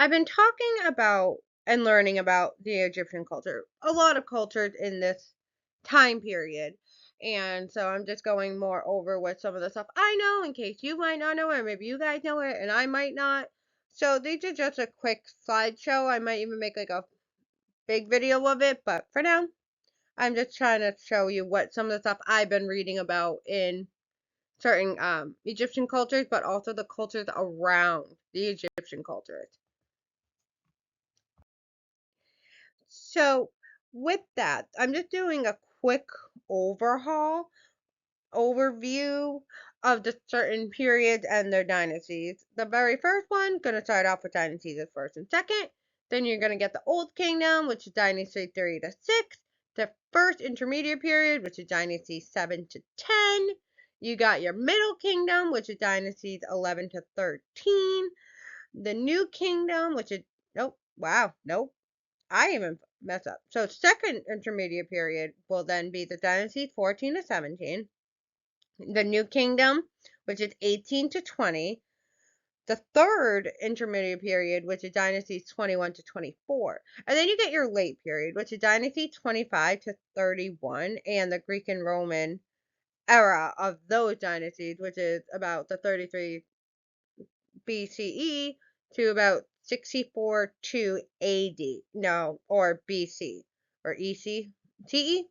I've been talking about and learning about the Egyptian culture, a lot of cultures in this time period. And so I'm just going more over with some of the stuff I know in case you might not know it, or maybe you guys know it and I might not. So these are just a quick slideshow. I might even make like a big video of it, but for now, I'm just trying to show you what some of the stuff I've been reading about in certain Egyptian cultures, but also the cultures around the Egyptian cultures. So with that, I'm just doing a quick overview of the certain periods and their dynasties. The very first one, gonna start off with dynasties as first and second. Then you're gonna get the Old Kingdom, which is dynasty 3 to 6. The first intermediate period, which is dynasty 7 to 10. You got your Middle Kingdom, which is dynasties 11 to 13. The New Kingdom, which is nope, wow, nope. I even mess up. So second intermediate period will then be the dynasties 14 to 17, the New Kingdom, which is 18 to 20, the third intermediate period, which is dynasties 21 to 24, and then you get your late period, which is dynasty 25 to 31, and the Greek and Roman era of those dynasties, which is about the 33 BCE to about 64 to AD. No, or BC or EC. TE.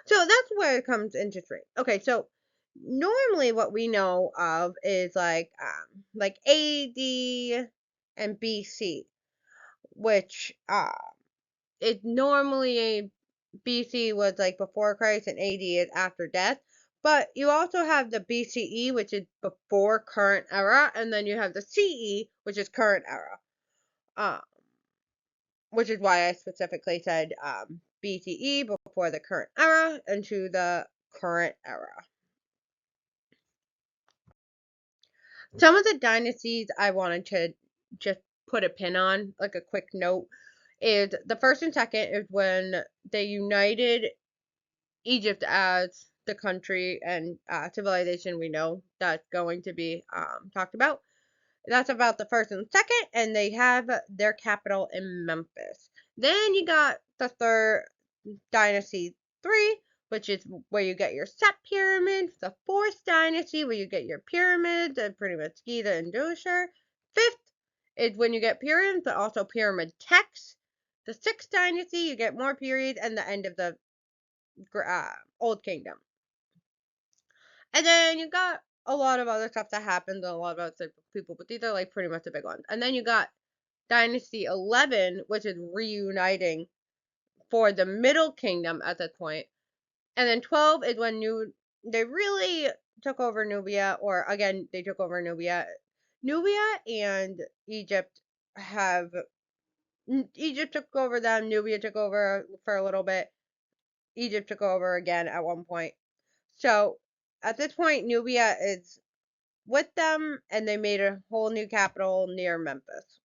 So that's where it comes interest rate. Okay, so normally what we know of is like AD and BC, which it normally BC was like before Christ and AD is after death. But you also have the BCE, which is before current era, and then you have the CE, which is current era. Um, which is why I specifically said BCE before the current era into the current era. Some of the dynasties I wanted to just put a pin on, like a quick note, is the first and second is when they united Egypt as the country and civilization we know that's going to be talked about. That's about the first and second, and they have their capital in Memphis. Then you got the third dynasty 3, which is where you get your set pyramids. The fourth dynasty, where you get your pyramids and pretty much Giza and Djoser. Fifth is when you get pyramids, but also pyramid texts. The sixth dynasty, you get more periods, and the end of the Old Kingdom. And then you got a lot of other stuff that happens, a lot of other people, but these are like pretty much the big ones. And then you got Dynasty 11, which is reuniting for the Middle Kingdom at that point. And then 12 is when they really took over Nubia, or again, they took over Nubia. Nubia and Egypt Egypt took over them, Nubia took over for a little bit, Egypt took over again at one point. So at this point, Nubia is with them, and they made a whole new capital near Memphis,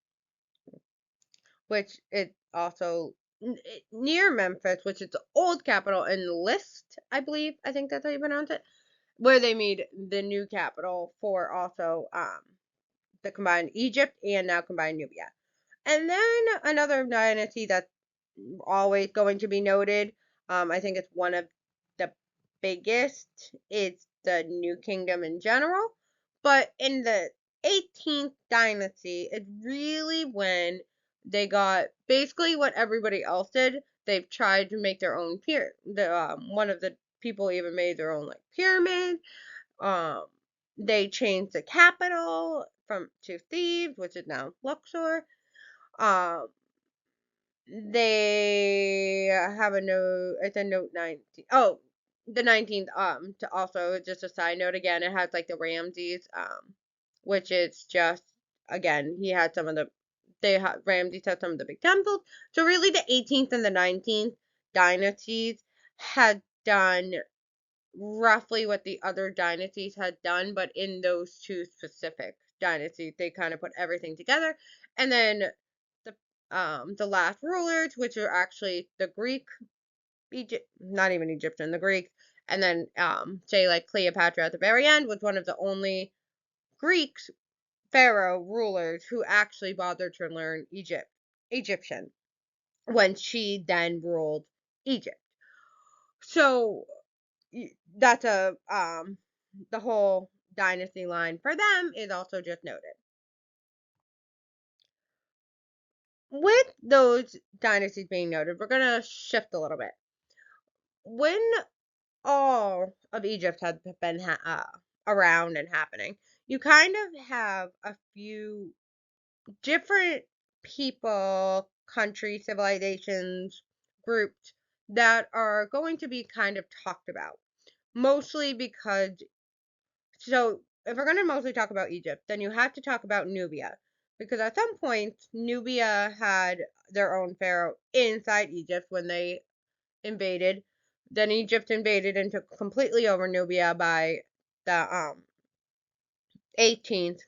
which is also near Memphis, which is the old capital in List, I believe. I think that's how you pronounce it, where they made the new capital for also the combined Egypt and now combined Nubia. And then another dynasty that's always going to be noted, I think it's one of the biggest, it's the New Kingdom in general. But in the 18th dynasty, it's really when they got basically what everybody else did. They've tried to make their own one of the people even made their own like pyramid. Um, they changed the capital from to Thebes, which is now Luxor. Um, they have a note. It's a note 19. Oh, the 19th. To also just a side note again, it has like the Ramses. Which is just again he had some of the Ramses had some of the big temples. So really, the 18th and the 19th dynasties had done roughly what the other dynasties had done, but in those two specific dynasties, they kind of put everything together. And then the last rulers, which are actually the Greek, not even Egyptian, the Greeks, and then say like Cleopatra at the very end was one of the only Greeks pharaoh rulers who actually bothered to learn Egyptian when she then ruled Egypt. So that's the whole dynasty line for them is also just noted. With those dynasties being noted, we're going to shift a little bit. When all of Egypt had been around and happening, you kind of have a few different people, countries, civilizations, groups that are going to be kind of talked about. Mostly because, so if we're going to mostly talk about Egypt, then you have to talk about Nubia. Because at some point, Nubia had their own pharaoh inside Egypt when they invaded. Then Egypt invaded and took completely over Nubia by the 18th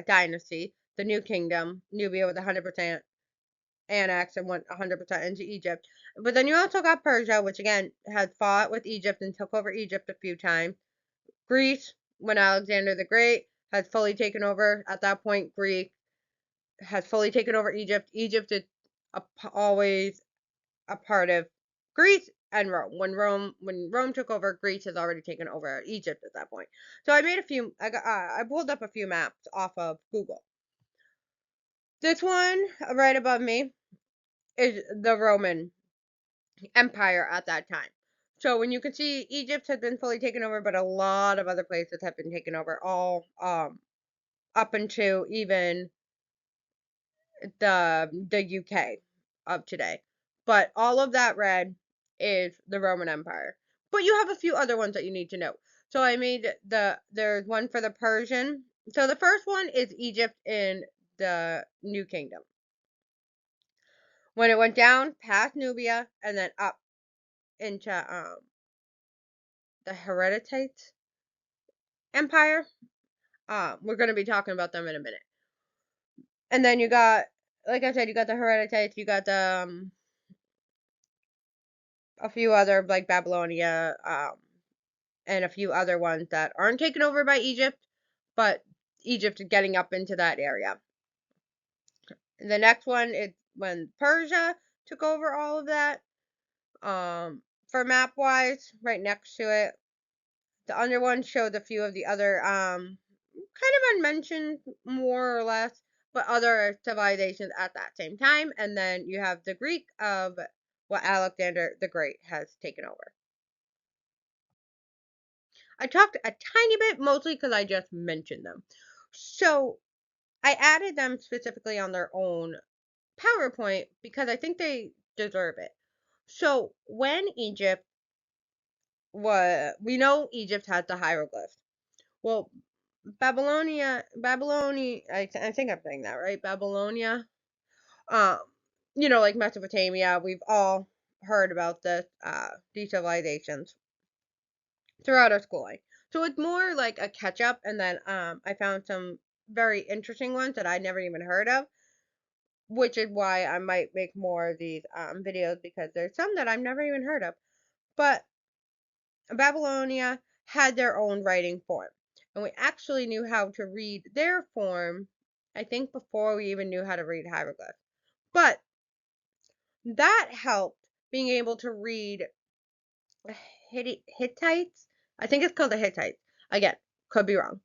dynasty, the New Kingdom. Nubia was 100% annexed and went 100% into Egypt. But then you also got Persia, which again had fought with Egypt and took over Egypt a few times. Greece, when Alexander the Great has fully taken over. At that point, Greece has fully taken over Egypt. Egypt is always a part of Greece and Rome. When Rome took over, Greece has already taken over Egypt at that point. So I made a few. I pulled up a few maps off of Google. This one right above me is the Roman Empire at that time. So when you can see Egypt had been fully taken over, but a lot of other places have been taken over, all up until even the UK of today. But all of that red is the Roman Empire. But you have a few other ones that you need to know. So I made there's one for the Persian. So the first one is Egypt in the New Kingdom. When it went down past Nubia and then up into the Hereditite Empire. We're going to be talking about them in a minute. And then you got, like I said, you got the Heredites, you got the a few other like Babylonia, and a few other ones that aren't taken over by Egypt, but Egypt is getting up into that area. The next one is when Persia took over all of that. For map wise, right next to it, the under one shows a few of the other kind of unmentioned more or less, but other civilizations at that same time. And then you have the Greek of what Alexander the Great has taken over. I talked a tiny bit, mostly because I just mentioned them. So I added them specifically on their own PowerPoint because I think they deserve it. So when Egypt we know Egypt has the hieroglyphs. Well, Babylonia, I think I'm saying that right. Babylonia, um, like Mesopotamia. We've all heard about these civilizations throughout our schooling. So it's more like a catch up, and then I found some very interesting ones that I'd never even heard of, which is why I might make more of these videos because there's some that I've never even heard of. But Babylonia had their own writing form, and we actually knew how to read their form, I think, before we even knew how to read hieroglyphs. But that helped being able to read Hittites. I think it's called the Hittites. Again, could be wrong.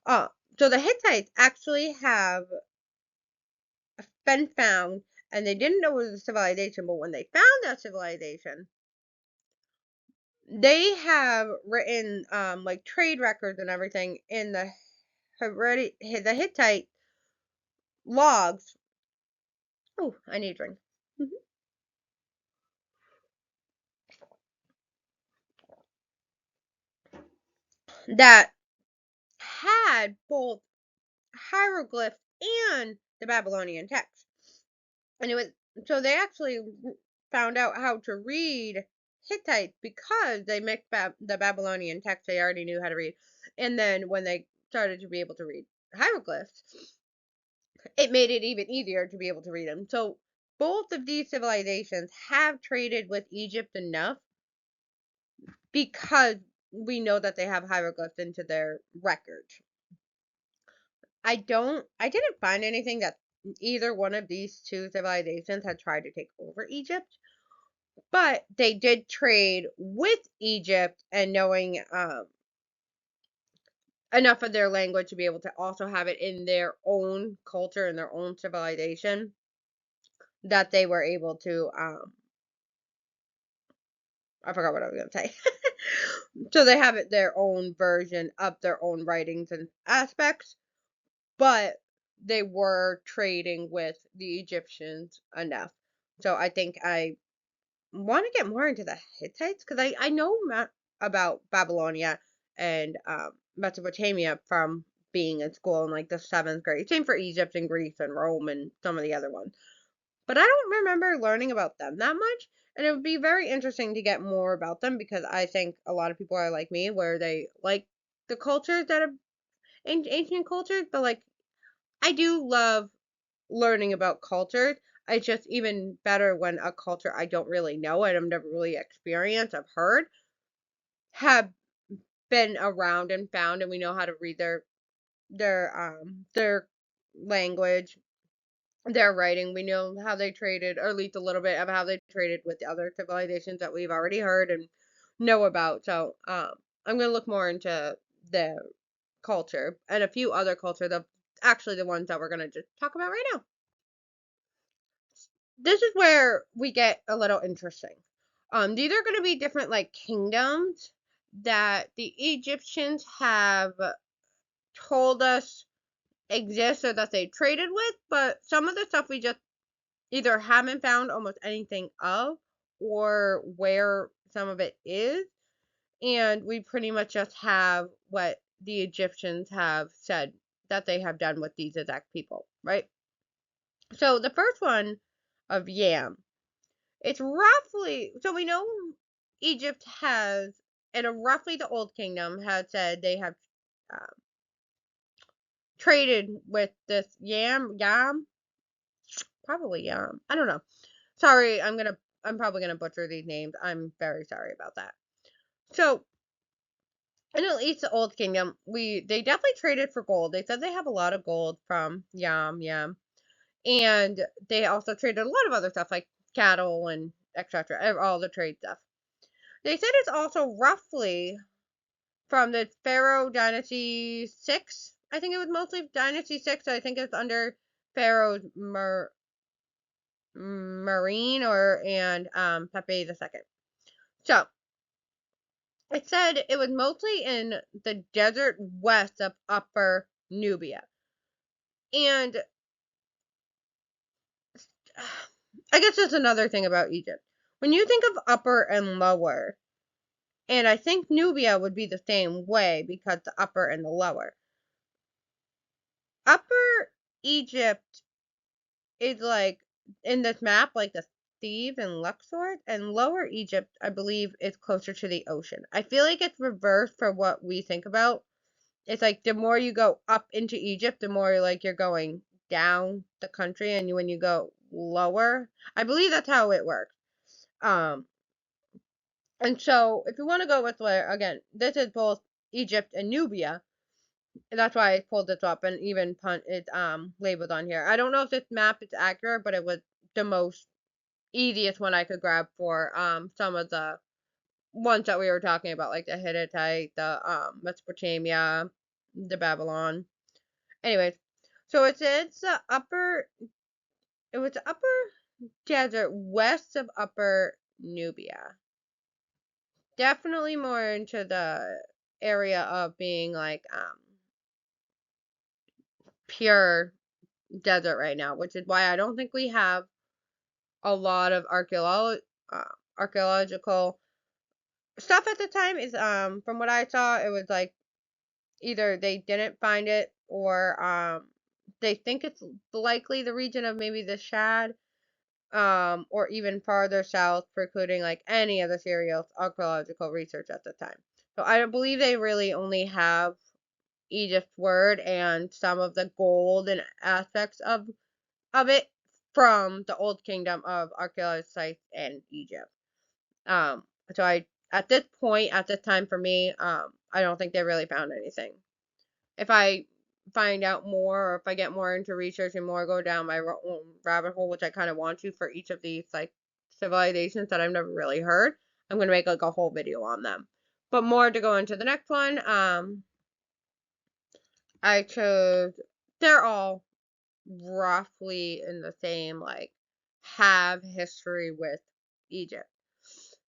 Uh, so the Hittites actually have been found, and they didn't know it was a civilization, but when they found that civilization, they have written like trade records and everything in the Hittite logs. Oh, I need a drink. That had both hieroglyphs and the Babylonian text. And it was so they actually found out how to read Hittite because they mixed the Babylonian text they already knew how to read. And then when they started to be able to read hieroglyphs, it made it even easier to be able to read them. So both of these civilizations have traded with Egypt enough because we know that they have hieroglyphs into their records. I didn't find anything that either one of these two civilizations had tried to take over Egypt, but they did trade with Egypt, and knowing enough of their language to be able to also have it in their own culture and their own civilization, that they were able to I forgot what I was going to say. So they have it their own version of their own writings and aspects, but they were trading with the Egyptians enough. So I think I want to get more into the Hittites, because I know about Babylonia and Mesopotamia from being in school in like the seventh grade. Same for Egypt and Greece and Rome and some of the other ones. But I don't remember learning about them that much. And it would be very interesting to get more about them, because I think a lot of people are like me, where they like the cultures that are ancient cultures, but like I do love learning about cultures. It's just even better when a culture I don't really know and I've never really experienced, I've heard, have been around and found, and we know how to read their language, their writing. We know how they traded, or at least a little bit of how they traded with the other civilizations that we've already heard and know about. So I'm gonna look more into the culture and a few other cultures of actually the ones that we're gonna just talk about right now. This is where we get a little interesting. These are going to be different like kingdoms that the Egyptians have told us exist or that they traded with, but some of the stuff we just either haven't found almost anything of, or where some of it is, and we pretty much just have what the Egyptians have said that they have done with these exact people, right? So the first one of Yam. It's roughly, so we know Egypt has, and roughly the Old Kingdom had said they have uh, traded with this Yam, probably Yam. I don't know. Sorry, I'm probably gonna butcher these names. I'm very sorry about that. So, in at least the Old Kingdom, they definitely traded for gold. They said they have a lot of gold from Yam, and they also traded a lot of other stuff like cattle and etc. All the trade stuff. They said it's also roughly from the Pharaoh Dynasty 6. I think it was mostly Dynasty 6. So I think it's under Pharaoh Marine or and Pepe II. So it said it was mostly in the desert west of Upper Nubia. And I guess that's another thing about Egypt. When you think of upper and lower, and I think Nubia would be the same way because the upper and the lower. Upper Egypt is like in this map, like the Thebes and Luxor, and Lower Egypt, I believe, is closer to the ocean. I feel like it's reversed for what we think about. It's like the more you go up into Egypt, the more like you're going down the country, and when you go lower, I believe that's how it works. Um, and so if you want to go with where again, this is both Egypt and Nubia. That's why I pulled this up and even it's labeled on here. I don't know if this map is accurate, but it was the most easiest one I could grab for some of the ones that we were talking about, like the Hittite, the Mesopotamia, the Babylon. Anyways, so it's the upper, it was the upper desert west of Upper Nubia. Definitely more into the area of being like pure desert right now, which is why I don't think we have a lot of uh, archaeological stuff at the time. Is from what I saw, it was like either they didn't find it, or they think it's likely the region of maybe the Shad, or even farther south, precluding like any of the serious archaeological research at the time. So I don't believe they really only have Egypt's word and some of the gold and aspects of it from the Old Kingdom of archaeological sites in Egypt. Um, so at this point, at this time for me, I don't think they really found anything. If I find out more, or if I get more into researching more, go down my own rabbit hole, which I kind of want to for each of these like civilizations that I've never really heard, I'm gonna make like a whole video on them. But more to go into the next one. I chose, they're all roughly in the same like have history with Egypt.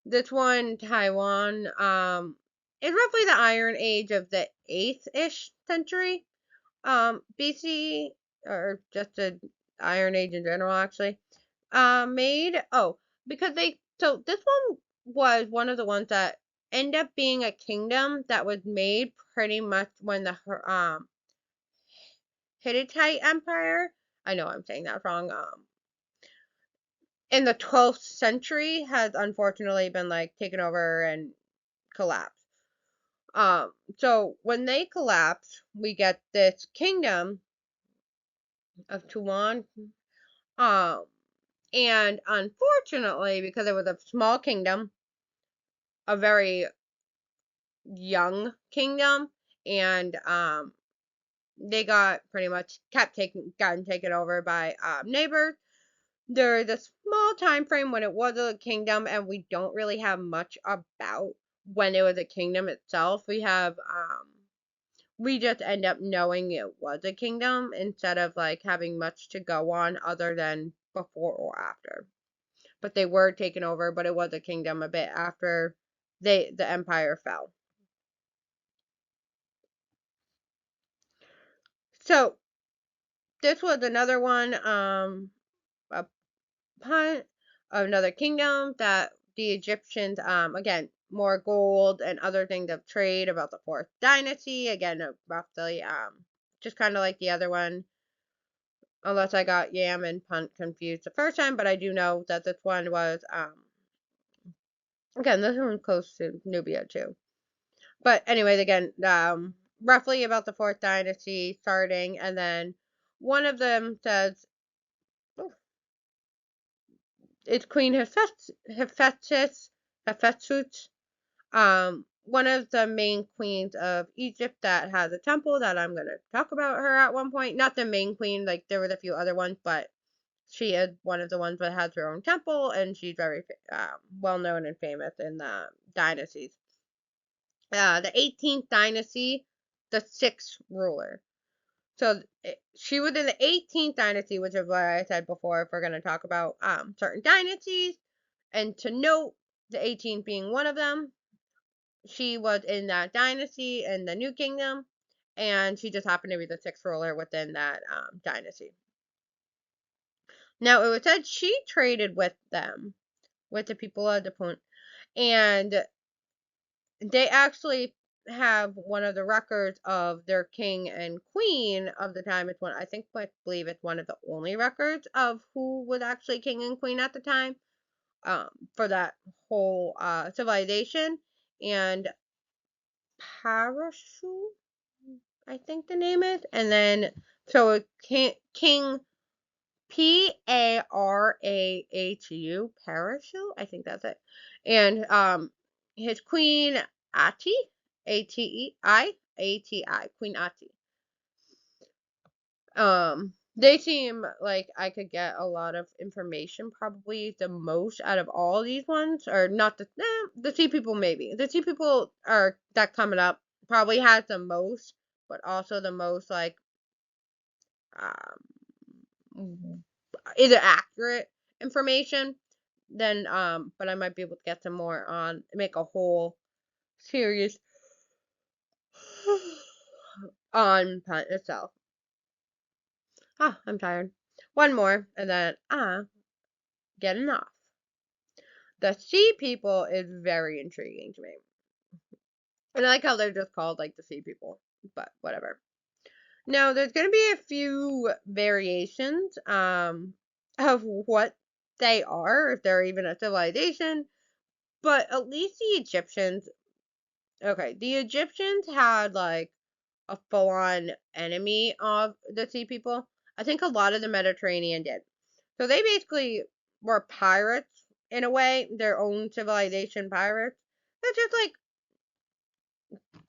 This one, Taiwan, is roughly the Iron Age of the 8th-ish century, BC, or just the Iron Age in general, actually. Because so this one was one of the ones that end up being a kingdom that was made pretty much when the Hittite Empire, I know I'm saying that wrong, in the 12th century has unfortunately been like taken over and collapsed. So when they collapse, we get this kingdom of Tulan. Um, and unfortunately, because it was a small kingdom, a very young kingdom, and they got pretty much gotten taken over by neighbors. There's a small time frame when it was a kingdom, and we don't really have much about when it was a kingdom itself. We just end up knowing it was a kingdom instead of like having much to go on other than before or after. But they were taken over, but it was a kingdom a bit after the empire fell. So this was another one, a punt of another kingdom that the Egyptians, again, more gold and other things of trade about the fourth dynasty. Again, roughly, just kind of like the other one, unless I got Yam and Punt confused the first time, but I do know that this one was, again, this one close to Nubia too. But anyways, again, roughly about the fourth dynasty starting, and then one of them says, oh, it's Queen Hephaestus, one of the main queens of Egypt that has a temple that I'm going to talk about her at one point. Not the main queen, like there was a few other ones, but she is one of the ones that has her own temple, and she's very well known and famous in the dynasties. The 18th dynasty, the sixth ruler. So she was in the 18th dynasty, which is what I said before. If we're going to talk about certain dynasties, and to note, the 18th being one of them, she was in that dynasty in the New Kingdom, and she just happened to be the sixth ruler within that dynasty. Now, it was said she traded with them, with the people of the Punt, and they actually have one of the records of their king and queen of the time. It's one, I believe it's one of the only records of who was actually king and queen at the time, for that whole civilization. And Parashu, I think the name is. And then, so King Parahatu, Parashu, I think that's it. And his queen Ati, Ati, Queen Ati. They seem like I could get a lot of information, probably the most out of all these ones, or not the sea people maybe. The sea people are that coming up probably has the most, but also the most like either accurate information. Then but I might be able to get some more on make a whole series on Punt itself. Ah, I'm tired. One more, and then getting off. The sea people is very intriguing to me. And I like how they're just called like the sea people, but whatever. Now, there's going to be a few variations of what they are, if they're even a civilization, but at least the Egyptians, okay, the Egyptians had like a full-on enemy of the sea people. I think a lot of the Mediterranean did. So they basically were pirates in a way, their own civilization pirates. They're just like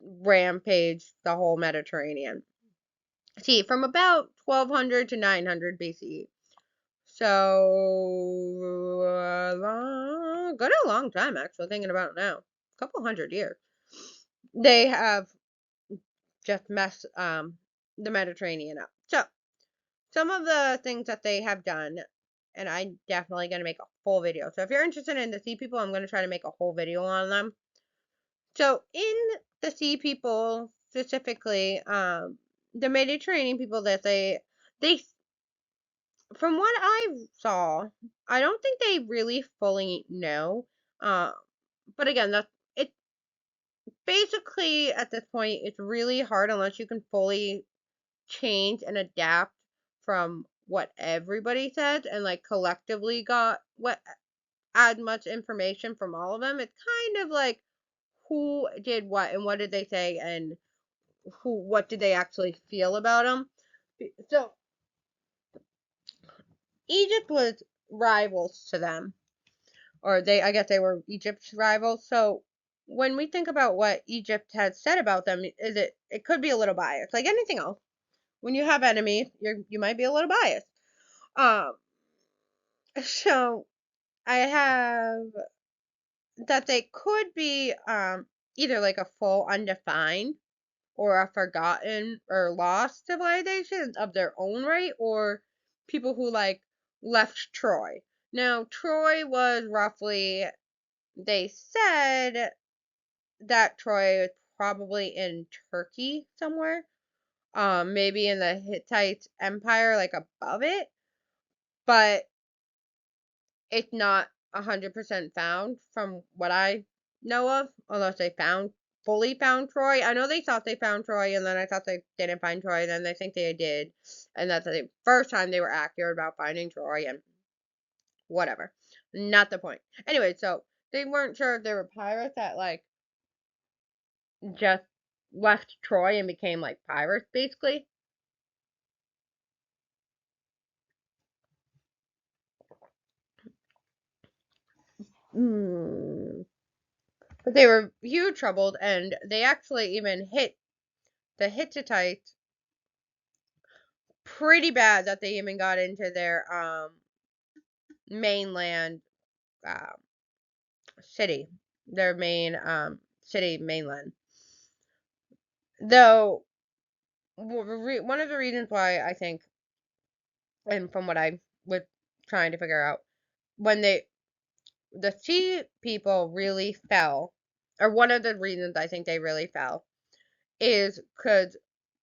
rampage the whole Mediterranean. see, from about 1200 to 900 BCE. So, good a long time, actually, thinking about it now. A couple hundred years. They have just messed the Mediterranean up. So, some of the things that they have done, and I'm definitely going to make a full video. So, if you're interested in the sea people, I'm going to try to make a whole video on them. So, in the sea people, specifically, the Mediterranean people that they from what I saw, I don't think they really fully know. Uh, but again, that's it. Basically, at this point, it's really hard unless you can fully change and adapt from what everybody says and like collectively got what as much information from all of them. It's kind of like who did what and what did they say and what did they actually feel about them. So Egypt was rivals to them, or I guess they were Egypt's rivals. So when we think about what Egypt has said about them, it could be a little biased, like anything else. When you have enemies, you might be a little biased. Um, so I have that they could be either like a full undefined or a forgotten or lost civilization of their own right, or people who like left Troy. Now Troy was roughly, they said that Troy is probably in Turkey somewhere. Maybe in the Hittite Empire, like above it, but it's not 100% found from what I know of, unless they fully found Troy. I know they thought they found Troy, and then I thought they didn't find Troy, then they think they did, and that's the first time they were accurate about finding Troy, and whatever. Not the point. Anyway, so they weren't sure if they were pirates that like just left Troy and became like pirates, basically. Mm. But they were huge troubled, and they actually even hit the Hittites pretty bad that they even got into their mainland um, city, their main city mainland. Though one of the reasons why I think, and from what I was trying to figure out, when the sea people really fell, or one of the reasons I think they really fell, is because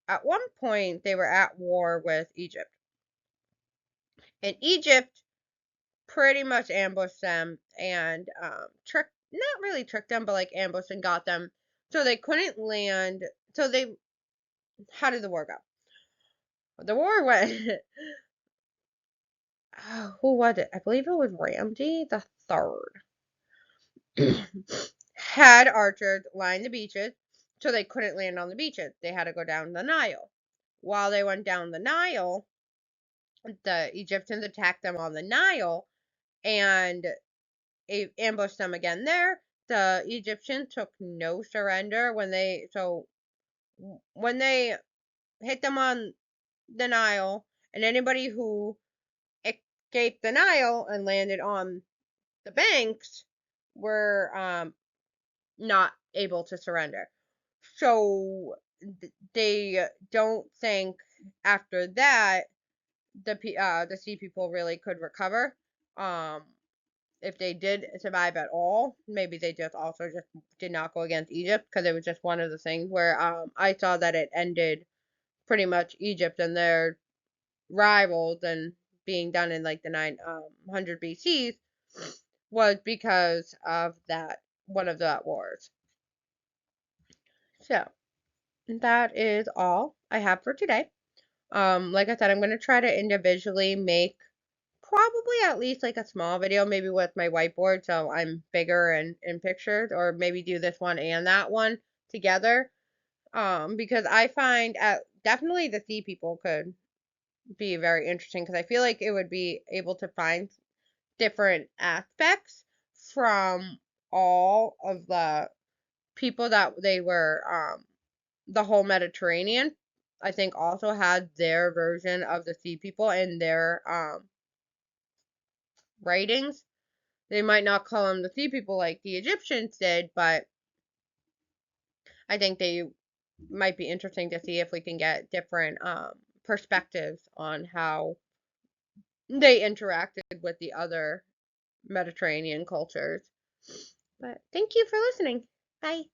at one point they were at war with Egypt, and Egypt pretty much ambushed them and not really tricked them, but like ambushed and got them, so they couldn't land. So they, how did the war go? The war went. Who was it? I believe it was Ramsey the Third. Had archers line the beaches, so they couldn't land on the beaches. They had to go down the Nile. While they went down the Nile, the Egyptians attacked them on the Nile and ambushed them again there. The Egyptians took no surrender when they hit them on the Nile, and anybody who escaped the Nile and landed on the banks were not able to surrender. So they don't think after that the sea people really could recover. Um, if they did survive at all, maybe they just also just did not go against Egypt, because it was just one of the things where I saw that it ended pretty much Egypt and their rivals and being done in like the 900 BCs was because of that one of the wars. So that is all I have for today. Like I said, I'm gonna try to individually make probably at least like a small video, maybe with my whiteboard, so I'm bigger and in pictures, or maybe do this one and that one together. Because I find definitely the sea people could be very interesting, because I feel like it would be able to find different aspects from all of the people that they were the whole Mediterranean. I think also had their version of the sea people in their writings. They might not call them the sea people like the Egyptians did, but I think they might be interesting to see if we can get different perspectives on how they interacted with the other Mediterranean cultures. But thank you for listening. Bye.